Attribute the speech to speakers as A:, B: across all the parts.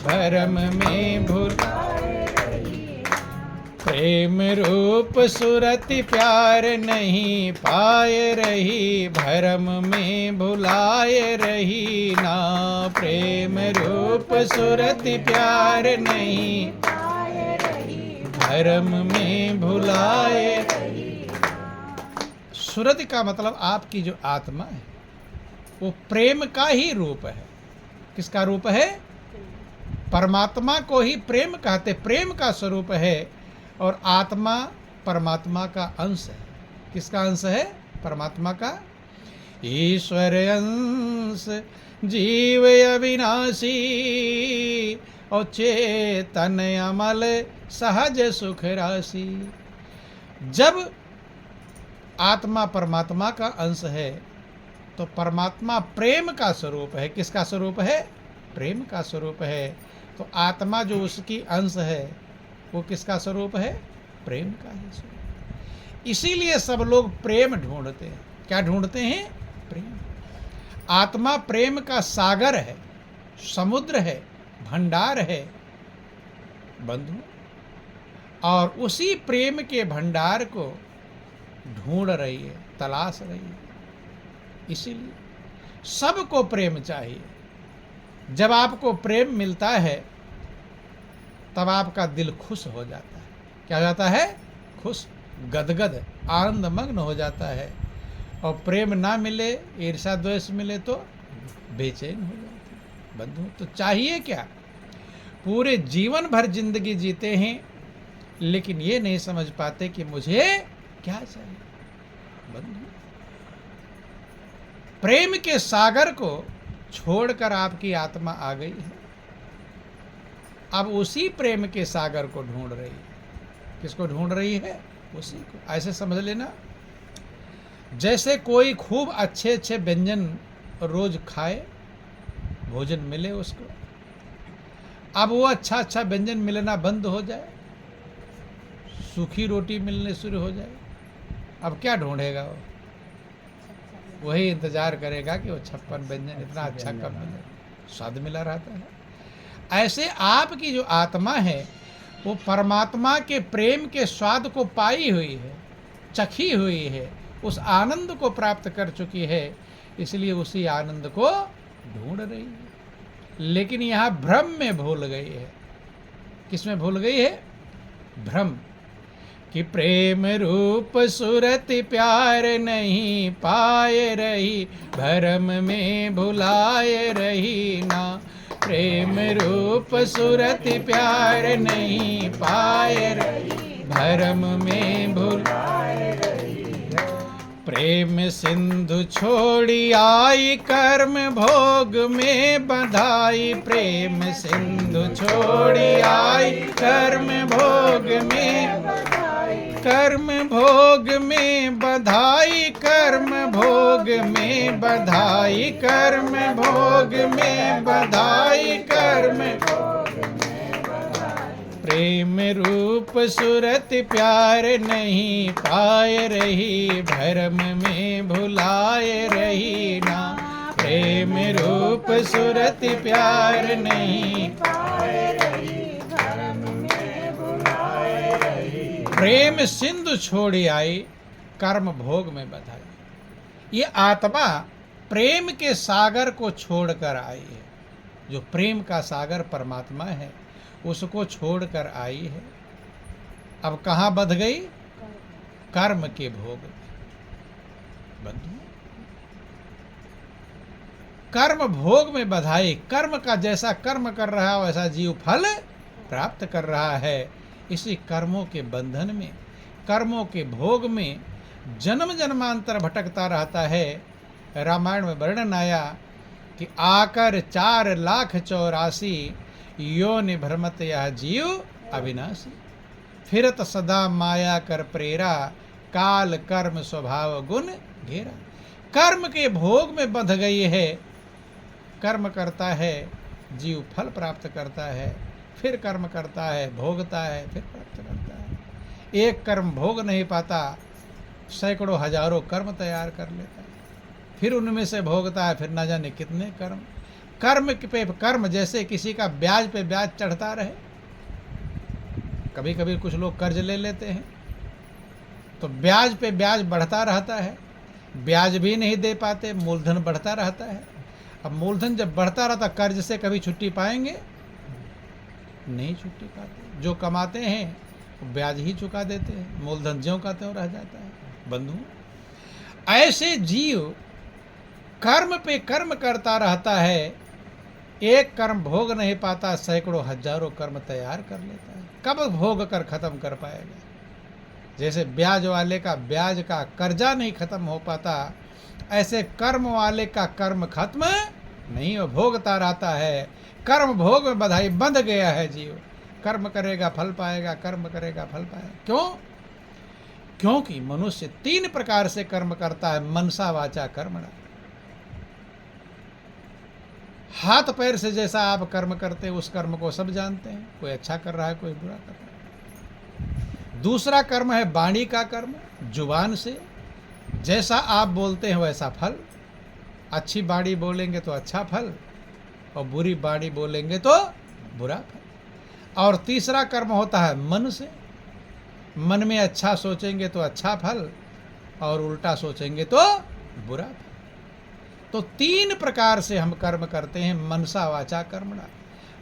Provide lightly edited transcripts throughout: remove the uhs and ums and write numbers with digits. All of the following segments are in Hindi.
A: भरम में भूल। प्रेम रूप सुरति प्यार नहीं पाए रही, भरम में भुलाए रही ना। प्रेम रूप सुरति प्यार नहीं पाए रही, भरम में भुलाए रही। सुरति का मतलब आपकी जो आत्मा है वो प्रेम का ही रूप है। किसका रूप है? परमात्मा को ही प्रेम कहते, प्रेम का स्वरूप है। और आत्मा परमात्मा का अंश है। किसका अंश है? परमात्मा का। ईश्वर अंश जीव अविनाशी, और चेतन अमल सहज सुख राशि। जब आत्मा परमात्मा का अंश है तो परमात्मा प्रेम का स्वरूप है। किसका स्वरूप है? प्रेम का स्वरूप है। तो आत्मा जो उसकी अंश है वो किसका स्वरूप है? प्रेम का ही स्वरूप। इसीलिए सब लोग प्रेम ढूंढते हैं। क्या ढूंढते हैं? प्रेम। आत्मा प्रेम का सागर है, समुद्र है, भंडार है बंधु। और उसी प्रेम के भंडार को ढूंढ रही है, तलाश रही है। इसीलिए सबको प्रेम चाहिए। जब आपको प्रेम मिलता है तब आपका दिल खुश हो जाता है। क्या हो जाता है? खुश, गदगद, आनंद मग्न हो जाता है। और प्रेम ना मिले, ईर्ष्या द्वेष मिले तो बेचैन हो जाते हैं बंधु। तो चाहिए क्या? पूरे जीवन भर जिंदगी जीते हैं लेकिन ये नहीं समझ पाते कि मुझे क्या चाहिए बंधु। प्रेम के सागर को छोड़कर आपकी आत्मा आ गई है। अब उसी प्रेम के सागर को ढूंढ रही है। किसको ढूंढ रही है? उसी को। ऐसे समझ लेना, जैसे कोई खूब अच्छे अच्छे व्यंजन रोज खाए, भोजन मिले उसको, अब वो अच्छा अच्छा व्यंजन मिलना बंद हो जाए, सूखी रोटी मिलने शुरू हो जाए, अब क्या ढूंढेगा वो? वही इंतजार करेगा कि वो 56 व्यंजन इतना अच्छा कब मिले, स्वाद मिला रहता है। ऐसे आपकी जो आत्मा है वो परमात्मा के प्रेम के स्वाद को पाई हुई है, चखी हुई है, उस आनंद को प्राप्त कर चुकी है। इसलिए उसी आनंद को ढूंढ रही है। लेकिन यहाँ भ्रम में भूल गई है। किस में भूल गई है? भ्रम। कि प्रेम रूप सुरति प्यार नहीं पाए रही, भरम में भुलाए रही ना। प्रेम रूप सुरति प्यार नहीं पाए रही, भरम में भुलाए रही। प्रेम सिंधु छोड़ी आई, कर्म भोग में बंधाई। प्रेम सिंधु छोड़ी आई, कर्म भोग में, कर्म भोग में बधाई, कर्म भोग में बधाई, कर्म भोग में बधाई, कर्म भोग में बधाई। प्रेम रूप सुरति प्यार नहीं पाए रही, भरम में भुलाए रही ना। प्रेम रूप सुरति प्यार नहीं पाए रही, प्रेम सिंधु छोड़ी आई, कर्म भोग में बधाई। ये आत्मा प्रेम के सागर को छोड़कर आई है। जो प्रेम का सागर परमात्मा है उसको छोड़कर आई है। अब कहाँ बध गई? कर्म के भोग में बंधु। कर्म भोग में बधाई। कर्म का जैसा कर्म कर रहा है वैसा जीव फल प्राप्त कर रहा है। इसी कर्मों के बंधन में, कर्मों के भोग में जन्म जन्मांतर भटकता रहता है। रामायण में वर्णन आया कि आकर 4,84,000 योनि भ्रमत यह जीव अविनाशी। फिरत सदा माया कर प्रेरा, काल कर्म स्वभाव गुण घेरा। कर्म के भोग में बंध गई है। कर्म करता है, जीव फल प्राप्त करता है, फिर कर्म करता है, भोगता है, फिर प्राप्त करता है। एक कर्म भोग नहीं पाता, सैकड़ों हजारों कर्म तैयार कर लेता है, फिर उनमें से भोगता है, फिर ना जाने कितने कर्म। कर्म पे कर्म, जैसे किसी का ब्याज पे ब्याज चढ़ता रहे। कभी कभी कुछ लोग कर्ज ले लेते हैं तो ब्याज पे ब्याज बढ़ता रहता है, ब्याज भी नहीं दे पाते, मूलधन बढ़ता रहता है। अब मूलधन जब बढ़ता रहता, कर्ज से कभी छुट्टी पाएंगे? नहीं छुट्टी पाते। जो कमाते हैं वो ब्याज ही चुका देते हैं, मूलधन ज्यों का त्यों रह जाता है। बंधु, ऐसे जीव कर्म पे कर्म करता रहता है, एक कर्म भोग नहीं पाता, सैकड़ों हजारों कर्म तैयार कर लेता है। कब भोग कर खत्म कर पाएगा? जैसे ब्याज वाले का ब्याज का कर्जा नहीं खत्म हो पाता, ऐसे कर्म वाले का कर्म खत्म नहीं हो, भोगता रहता है। कर्म भोग में बधाई बंध गया है जीव। कर्म करेगा फल पाएगा, कर्म करेगा फल पाएगा। क्यों? क्योंकि मनुष्य 3 प्रकार से कर्म करता है, मनसा वाचा कर्मणा। हाथ पैर से जैसा आप कर्म करते हैं उस कर्म को सब जानते हैं, कोई अच्छा कर रहा है, कोई बुरा कर रहा है। दूसरा कर्म है वाणी का कर्म, जुबान से जैसा आप बोलते हैं वैसा फल। अच्छी वाणी बोलेंगे तो अच्छा फल, और बुरी वाणी बोलेंगे तो बुरा फल। और तीसरा कर्म होता है मन से, मन में अच्छा सोचेंगे तो अच्छा फल, और उल्टा सोचेंगे तो बुरा फल। तो 3 प्रकार से हम कर्म करते हैं, मनसा वाचा कर्मणा।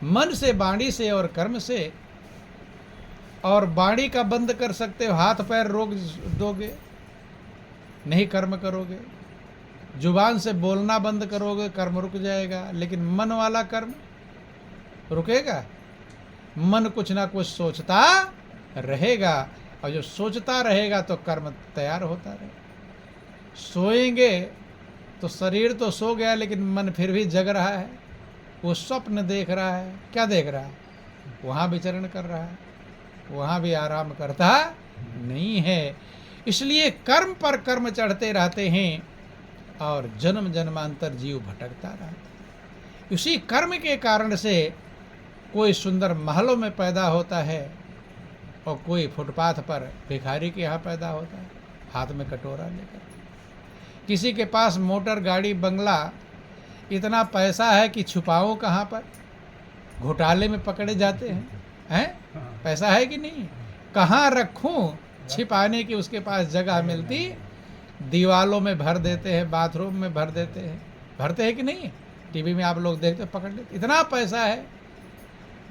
A: मन से, वाणी से और कर्म से। और वाणी का बंद कर सकते हो, हाथ पैर रोक दोगे, नहीं कर्म करोगे। जुबान से बोलना बंद करोगे, कर्म रुक जाएगा। लेकिन मन वाला कर्म रुकेगा? मन कुछ ना कुछ सोचता रहेगा, और जो सोचता रहेगा तो कर्म तैयार होता रहेगा। सोएंगे तो शरीर तो सो गया, लेकिन मन फिर भी जग रहा है, वो स्वप्न देख रहा है। क्या देख रहा है? वहाँ विचरण कर रहा है, वहाँ भी आराम करता नहीं है। इसलिए कर्म पर कर्म चढ़ते रहते हैं, और जन्म जन्मांतर जीव भटकता रहता है। इसी कर्म के कारण से कोई सुंदर महलों में पैदा होता है, और कोई फुटपाथ पर भिखारी के यहाँ पैदा होता है, हाथ में कटोरा लेकर। किसी के पास मोटर गाड़ी बंगला, इतना पैसा है कि छुपाओ कहाँ पर? घोटाले में पकड़े जाते हैं। पैसा है कि नहीं, कहाँ रखूं छिपाने की उसके पास जगह मिलती, दीवालों में भर देते हैं, बाथरूम में भर देते हैं। भरते हैं कि नहीं? टीवी में आप लोग देखते हो, पकड़ लेते। इतना पैसा है,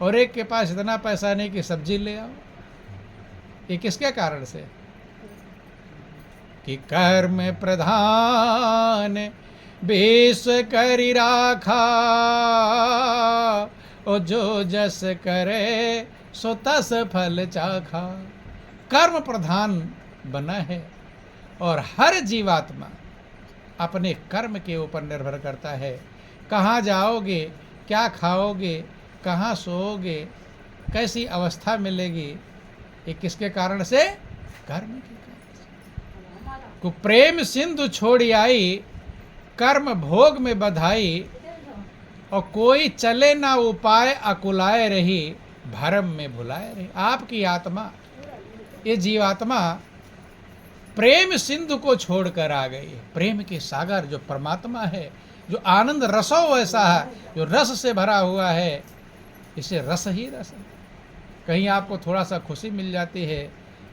A: और एक के पास इतना पैसा नहीं कि सब्जी ले आओ। ये किसके कारण से? कि कर्म प्रधान बेस करि राखा, ओ जो जस करे सो तस फल चाखा। कर्म प्रधान बना है, और हर जीवात्मा अपने कर्म के ऊपर निर्भर करता है। कहाँ जाओगे, क्या खाओगे, कहाँ सोओगे, कैसी अवस्था मिलेगी, ये किसके कारण से? कर्म के कारण से। को प्रेम सिंधु छोड़ी आई, कर्म भोग में बधाई, और कोई चले ना उपाय अकुलाए रही, भरम में भुलाए रही। आपकी आत्मा, ये जीवात्मा प्रेम सिंधु को छोड़कर आ गई। प्रेम के सागर जो परमात्मा है, जो आनंद रसो वैसा है, जो रस से भरा हुआ है, इसे रस ही रस है। कहीं आपको थोड़ा सा खुशी मिल जाती है,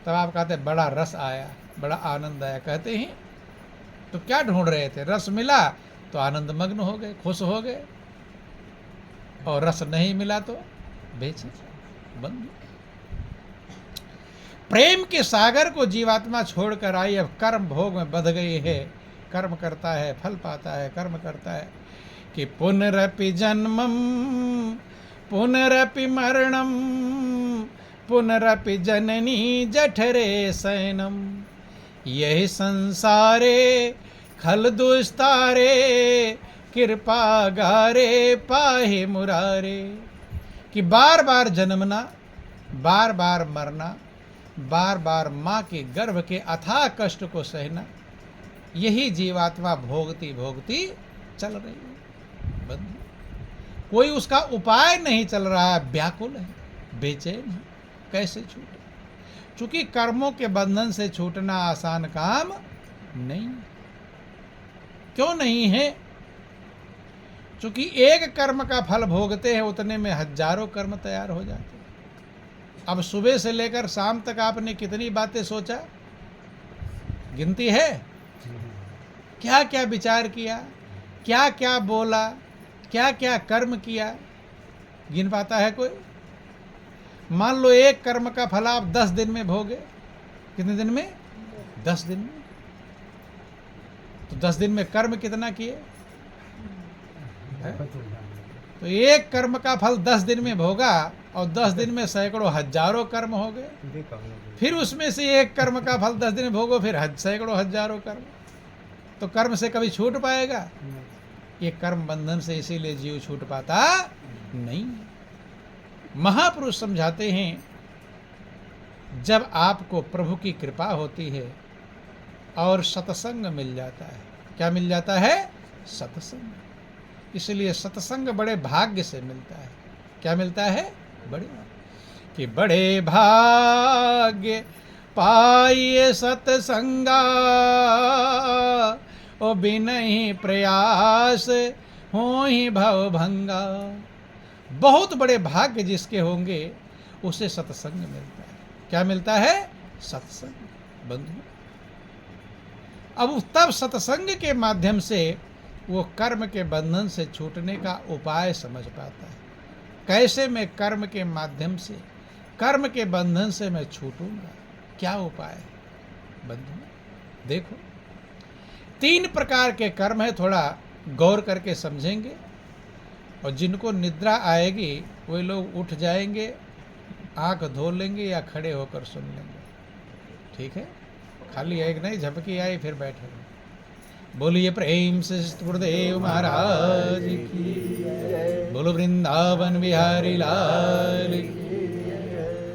A: तब आप कहते हैं बड़ा रस आया, बड़ा आनंद आया। कहते हैं तो क्या ढूंढ रहे थे? रस मिला तो आनंद मग्न हो गए, खुश हो गए, और रस नहीं मिला तो बेचे बंद। प्रेम के सागर को जीवात्मा छोड़कर आई, अब कर्म भोग में बंध गई है। कर्म करता है, फल पाता है, कर्म करता है। कि पुनरपि जन्मम पुनरपि मरणम, पुनरपि जननी जठरे शयनम। यही संसारे खल दुस्तारे, कृपा गारे पाहे मुरारे। कि बार बार जन्मना, बार बार मरना, बार बार माँ के गर्भ के अथाह कष्ट को सहना, यही जीवात्मा भोगती भोगती चल रही है। बंधु, कोई उसका उपाय नहीं चल रहा है, व्याकुल है, बेचैन है, कैसे छूटे? चूंकि कर्मों के बंधन से छूटना आसान काम नहीं। क्यों नहीं है? चूंकि एक कर्म का फल भोगते हैं उतने में हजारों कर्म तैयार हो जाते हैं। अब सुबह से लेकर शाम तक आपने कितनी बातें सोचा, गिनती है? क्या क्या विचार किया, क्या क्या बोला, क्या क्या कर्म किया, गिन पाता है कोई? मान लो एक कर्म का फल आप 10 दिन में भोगे, कितने दिन में? 10 दिन में। तो 10 दिन में कर्म कितना किए? तो एक कर्म का फल 10 दिन में भोगा और 10 दिन में सैकड़ों हजारों कर्म हो गए। फिर उसमें से एक कर्म का फल 10 दिन में भोगो, फिर सैकड़ों हजारों कर्म। तो कर्म से कभी छूट पाएगा? ये कर्म बंधन से इसीलिए जीव छूट पाता नहीं। महापुरुष समझाते हैं, जब आपको प्रभु की कृपा होती है और सत्संग मिल जाता है। क्या मिल जाता है? सत्संग। इसलिए सत्संग बड़े भाग्य से मिलता है। क्या मिलता है? कि बड़े भाग्य पाइए सत्संगा, ओ बिनहि प्रयास होहि भव भंगा। बहुत बड़े भाग्य जिसके होंगे उसे सत्संग मिलता है। क्या मिलता है? सत्संग। बंधु, अब तब सत्संग के माध्यम से वो कर्म के बंधन से छूटने का उपाय समझ पाता है। कैसे मैं कर्म के माध्यम से, कर्म के बंधन से मैं छूटूंगा, क्या उपाय है? बंधु देखो, 3 प्रकार के कर्म है, थोड़ा गौर करके समझेंगे। और जिनको निद्रा आएगी वे लोग उठ जाएंगे, आंख धो लेंगे या खड़े होकर सुन लेंगे। ठीक है? खाली एक नहीं, झपकी आई फिर बैठे रहो। बोलिए प्रेम से गुरुदेव महाराज की, बोलो वृंदावन बिहारी लाल की।